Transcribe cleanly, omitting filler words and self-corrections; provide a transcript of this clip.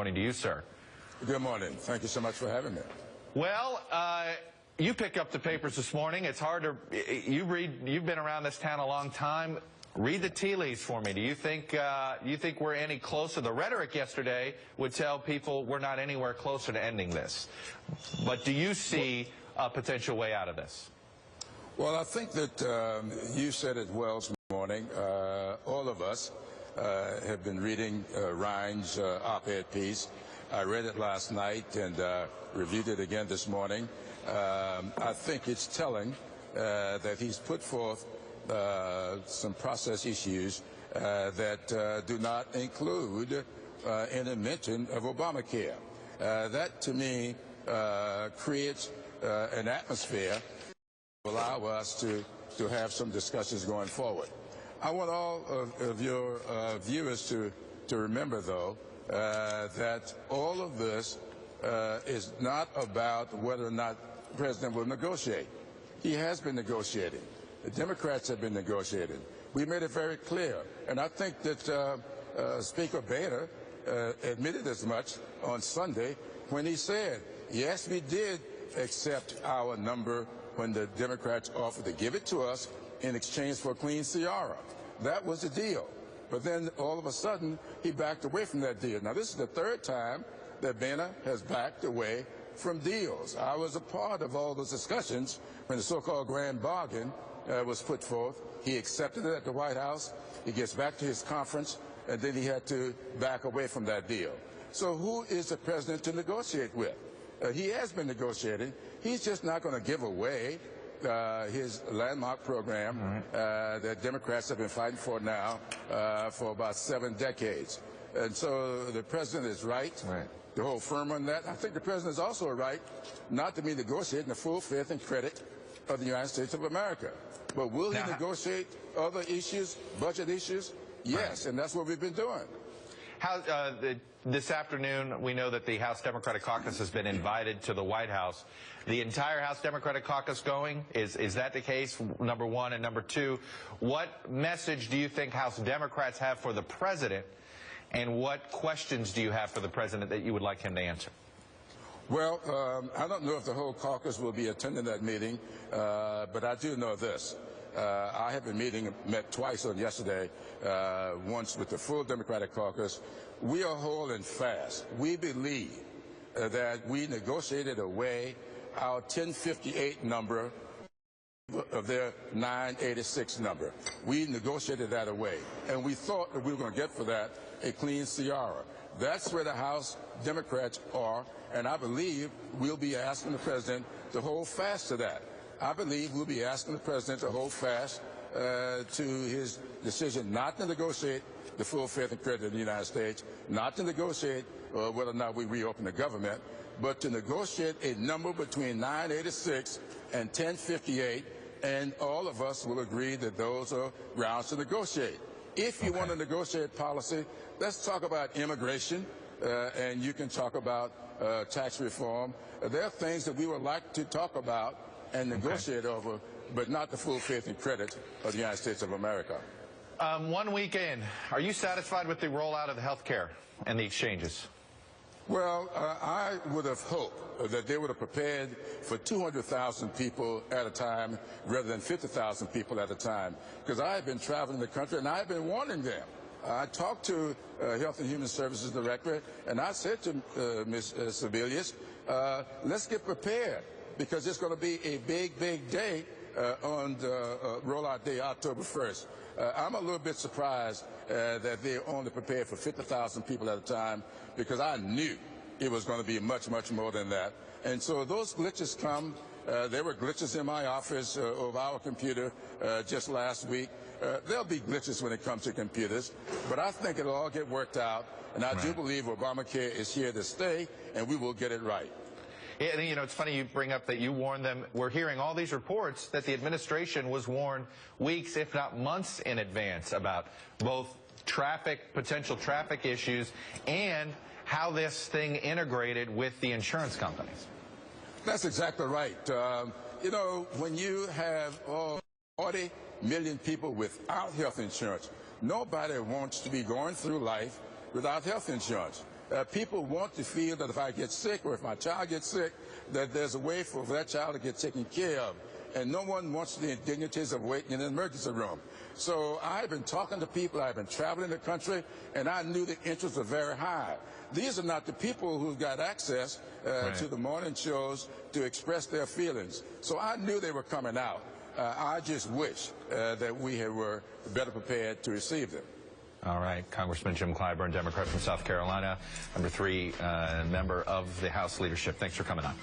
Morning to you, sir. Good morning. Thank you so much for having me. Well, you picked up the papers this morning. It's hard to you've been around this town a long time. Read the tea leaves for me. Do you think we're any closer? The rhetoric yesterday would tell people we're not anywhere closer to ending this. But do you see a potential way out of this? Well, I think that you said it well this morning. All of us have been reading Ryan's op-ed piece. I read it last night and reviewed it again this morning. I think it's telling that he's put forth some process issues that do not include any mention of Obamacare. That, to me, creates an atmosphere to allow us to have some discussions going forward. I want all of your viewers to remember, though, that all of this is not about whether or not the president will negotiate. He has been negotiating. The Democrats have been negotiating. We made it very clear. And I think that Speaker Boehner admitted as much on Sunday when he said, yes, we did accept our number when the Democrats offered to give it to us in exchange for a clean Ciara. That was the deal. But then all of a sudden, he backed away from that deal. Now, this is the third time that Boehner has backed away from deals. I was a part of all those discussions when the so-called grand bargain was put forth. He accepted it at the White House. He gets back to his conference, and then he had to back away from that deal. So who is the president to negotiate with? He has been negotiating. He's just not going to give away his landmark program that Democrats have been fighting for now for about 7 decades. And so the president is right to hold firm on that. I think the president is also right not to be negotiating the full faith and credit of the United States of America. But will he negotiate other issues, budget issues? Yes, and that's what we've been doing. This afternoon, we know that the House Democratic Caucus has been invited to the White House. The entire House Democratic Caucus going? Is that the case, number one? And number two, what message do you think House Democrats have for the president, and what questions do you have for the president that you would like him to answer? Well, I don't know if the whole caucus will be attending that meeting, but I do know this. I have been met twice on yesterday, once with the full Democratic caucus. We are holding fast. We believe that we negotiated away our 1058 number of their 986 number. We negotiated that away, and we thought that we were going to get for that a clean Ciara. That's where the House Democrats are, and I believe we'll be asking the president to hold fast to that. I believe we'll be asking the president to hold fast to his decision not to negotiate the full faith and credit of the United States, not to negotiate whether or not we reopen the government, but to negotiate a number between 986 and 1058, and all of us will agree that those are grounds to negotiate. If you want to negotiate policy, let's talk about immigration, and you can talk about tax reform. There are things that we would like to talk about and negotiate over, but not the full faith and credit of the United States of America. 1 week in, are you satisfied with the rollout of the health care and the exchanges? Well, I would have hoped that they would have prepared for 200,000 people at a time rather than 50,000 people at a time, because I have been traveling the country and I have been warning them. I talked to Health and Human Services Director, and I said to Ms. Sebelius, let's get prepared, because it's going to be a big, big day on rollout day, October 1st. I'm a little bit surprised that they only prepared for 50,000 people at a time, because I knew it was going to be much, much more than that. And so those glitches come. There were glitches in my office of our computer just last week. There'll be glitches when it comes to computers, but I think it'll all get worked out, and I do believe Obamacare is here to stay, and we will get it right. Yeah, you know, it's funny you bring up that you warned them. We're hearing all these reports that the administration was warned weeks, if not months in advance about both potential traffic issues and how this thing integrated with the insurance companies. That's exactly right. You know, when you have 40 million people without health insurance, nobody wants to be going through life without health insurance. People want to feel that if I get sick or if my child gets sick, that there's a way for that child to get taken care of. And no one wants the indignities of waiting in an emergency room. So I've been talking to people, I've been traveling the country, and I knew the interests were very high. These are not the people who've got access to the morning shows to express their feelings. So I knew they were coming out. I just wish that we were better prepared to receive them. All right. Congressman Jim Clyburn, Democrat from South Carolina, number 3 member of the House leadership. Thanks for coming on.